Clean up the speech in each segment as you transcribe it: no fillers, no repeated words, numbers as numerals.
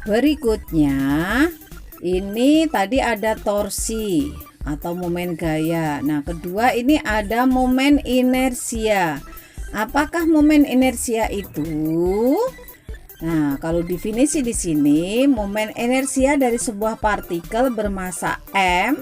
Berikutnya, ini tadi ada torsi atau momen gaya. Nah, kedua ini ada momen inersia. Apakah momen inersia itu? Nah, kalau definisi di sini, momen inersia dari sebuah partikel bermassa m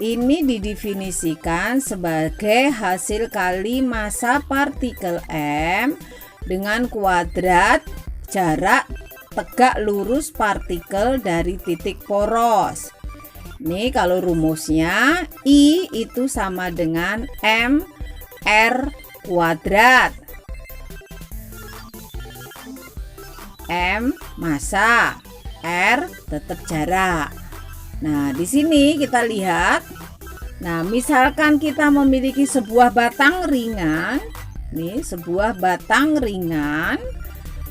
ini didefinisikan sebagai hasil kali massa partikel m dengan kuadrat jarak tegak lurus partikel dari titik poros. Nih kalau rumusnya I itu sama dengan M R kuadrat. M massa, R tetap jarak. Nah, di sini kita lihat. Nah, misalkan kita memiliki sebuah batang ringan. Nih, sebuah batang ringan.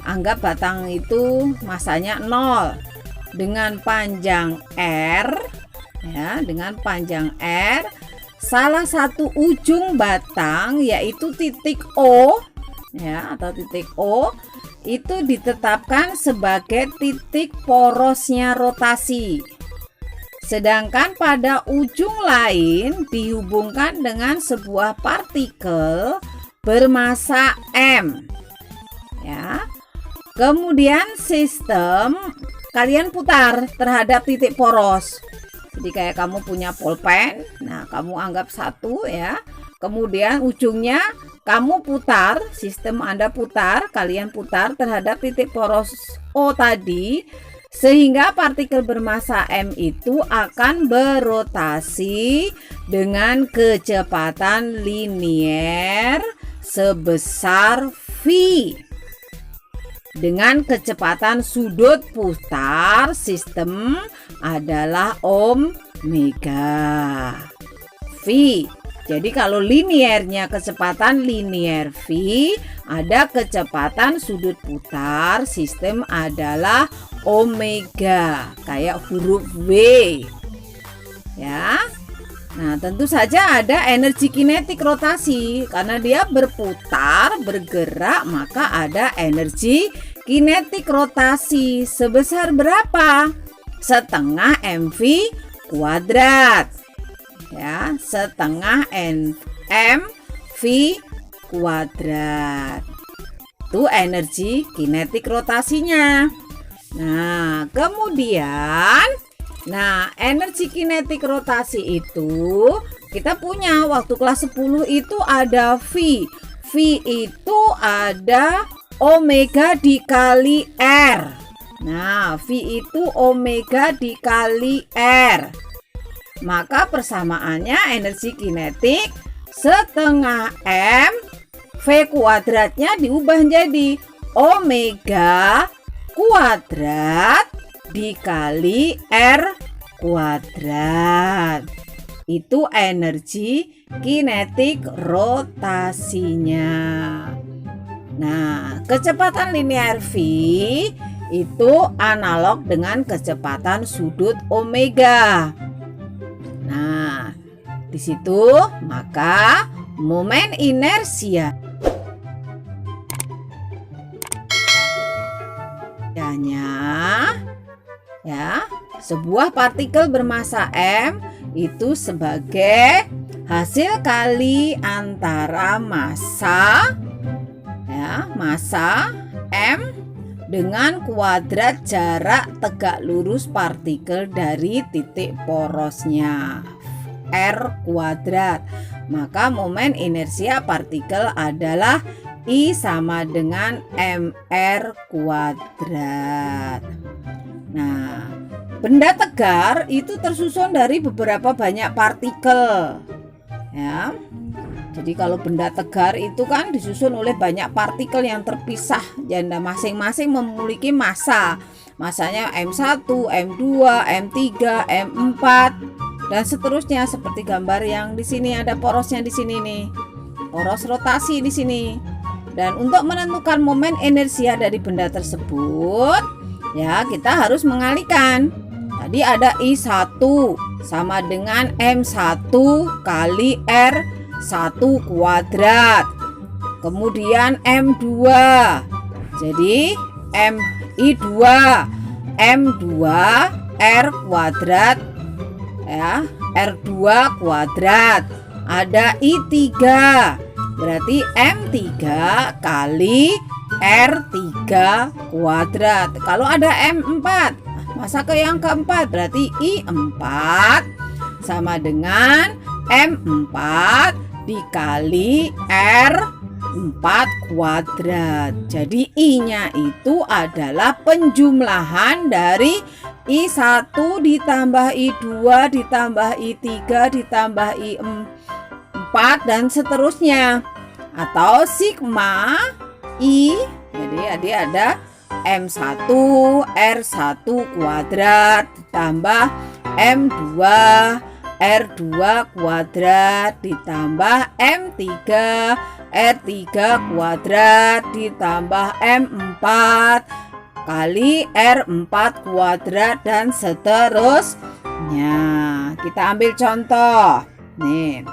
Anggap batang itu masanya 0 dengan panjang R ya, dengan panjang R. Salah satu ujung batang yaitu titik O ya, atau titik O itu ditetapkan sebagai titik porosnya rotasi. Sedangkan pada ujung lain dihubungkan dengan sebuah partikel bermassa M. Ya. Kemudian sistem kalian putar terhadap titik poros. Jadi kayak kamu punya pulpen, nah kamu anggap satu ya. Kemudian ujungnya kamu putar, sistem Anda putar, kalian putar terhadap titik poros O tadi, sehingga partikel bermassa M itu akan berotasi dengan kecepatan linier sebesar V. Dengan kecepatan sudut putar sistem adalah omega V. Jadi kalau liniernya kecepatan linier V, ada kecepatan sudut putar sistem adalah omega, kayak huruf V. Ya. Nah, tentu saja ada energi kinetik rotasi. Karena dia berputar, bergerak, maka ada energi kinetik rotasi. Sebesar berapa? Setengah mv kuadrat. Ya, setengah mv kuadrat. Itu energi kinetik rotasinya. Nah, kemudian energi kinetik rotasi itu kita punya waktu kelas 10 itu ada V. V itu ada omega dikali R. Nah, V itu omega dikali R. Maka persamaannya energi kinetik setengah M V kuadratnya diubah jadi omega kuadrat dikali R kuadrat. Itu energi kinetik rotasinya. Nah, kecepatan linear V itu analog dengan kecepatan sudut omega. Nah, di situ maka momen inersia ya, sebuah partikel bermassa M itu sebagai hasil kali antara massa M dengan kuadrat jarak tegak lurus partikel dari titik porosnya R kuadrat. Maka momen inersia partikel adalah I sama dengan mr kuadrat. Nah, benda tegar itu tersusun dari beberapa banyak partikel. Ya. Jadi kalau benda tegar itu kan disusun oleh banyak partikel yang terpisah, dan masing-masing memiliki massa. Massanya M1, M2, M3, M4 dan seterusnya, seperti gambar yang di sini ada porosnya di sini nih. Poros rotasi di sini. Dan untuk menentukan momen inersia dari benda tersebut, ya kita harus mengalihkan. Tadi ada I1 sama dengan M1 kali R1 kuadrat. Kemudian M2. Jadi I2 M2 R kuadrat ya, R2 kuadrat. Ada I3, berarti M3 kali R3 kuadrat. Kalau ada M4, masa ke yang keempat, berarti I4 sama dengan M4 dikali R4 kuadrat. Jadi I-nya itu adalah penjumlahan dari I1 ditambah I2 ditambah I3 ditambah I4 dan seterusnya. Atau sigma I, jadi ada M1 R1 kuadrat ditambah M2 R2 kuadrat ditambah M3 R3 kuadrat ditambah M4 kali R4 kuadrat dan seterusnya. Kita ambil contoh. Nih.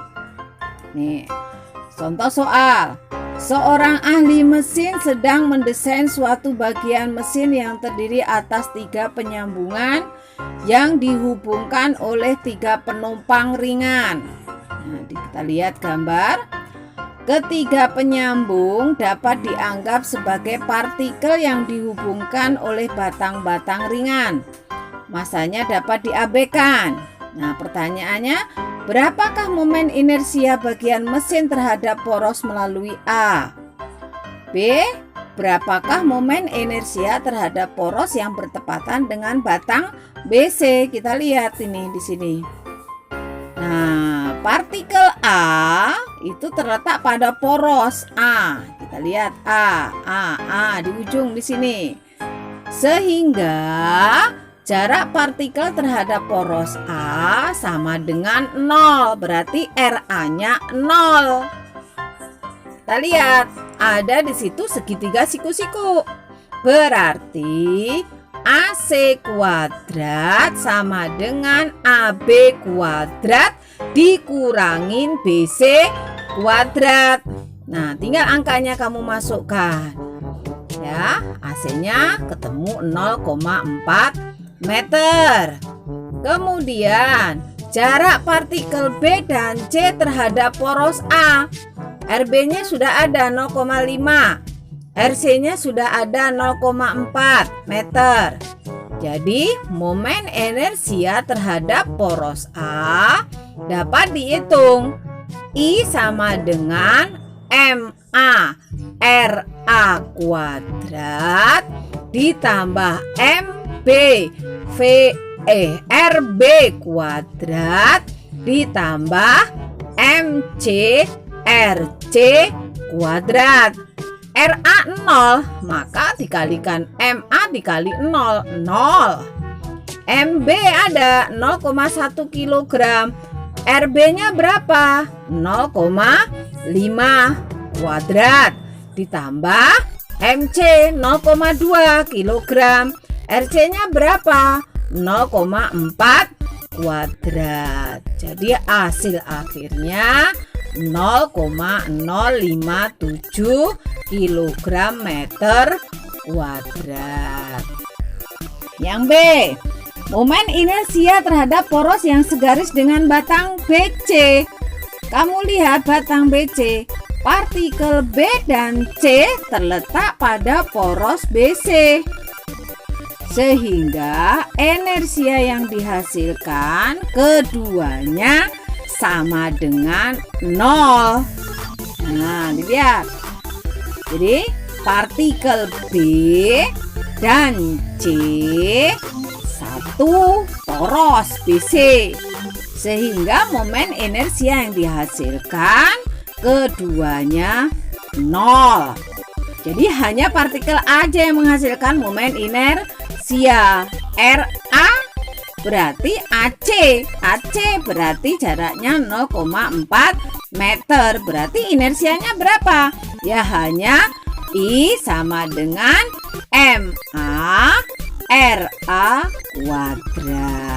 Contoh soal. Seorang ahli mesin sedang mendesain suatu bagian mesin yang terdiri atas 3 penyambungan yang dihubungkan oleh 3 penumpang ringan. Nah, kita lihat gambar. Ketiga penyambung dapat dianggap sebagai partikel yang dihubungkan oleh batang-batang ringan. Masanya dapat diabaikan. Nah, pertanyaannya, berapakah momen inersia bagian mesin terhadap poros melalui A? B. Berapakah momen inersia terhadap poros yang bertepatan dengan batang BC? Kita lihat ini di sini. Nah, partikel A itu terletak pada poros A. Kita lihat A di ujung di sini. Sehingga jarak partikel terhadap poros A sama dengan 0, berarti RA-nya 0. Kita lihat, ada di situ segitiga siku-siku. Berarti AC kuadrat sama dengan AB kuadrat dikurangin BC kuadrat. Nah, tinggal angkanya kamu masukkan. Ya, AC-nya ketemu 0,4 meter. Kemudian jarak partikel B dan C terhadap poros A. RB-nya sudah ada 0,5. RC-nya sudah ada 0,4 meter. Jadi momen inersia terhadap poros A dapat dihitung. I sama dengan MA RA kuadrat ditambah MB RB kuadrat ditambah MC RC kuadrat. RA 0, maka dikalikan MA dikali 0, 0. MB ada 0,1 kg. RB-nya berapa? 0,5 kuadrat ditambah MC 0,2 kg. RC-nya berapa? 0,4 kuadrat. Jadi hasil akhirnya 0,057 kg meter kuadrat. Yang B, momen inersia terhadap poros yang segaris dengan batang BC. Kamu lihat batang BC, partikel B dan C terletak pada poros BC. Sehingga inersia yang dihasilkan keduanya sama dengan 0. Nah, dilihat. Jadi partikel B dan C satu poros BC. Sehingga momen inersia yang dihasilkan keduanya 0. Jadi hanya partikel aja yang menghasilkan momen inersia. RA berarti AC berarti jaraknya 0,4 meter. Berarti inersianya berapa? Ya hanya I sama dengan MA RA kuadrat.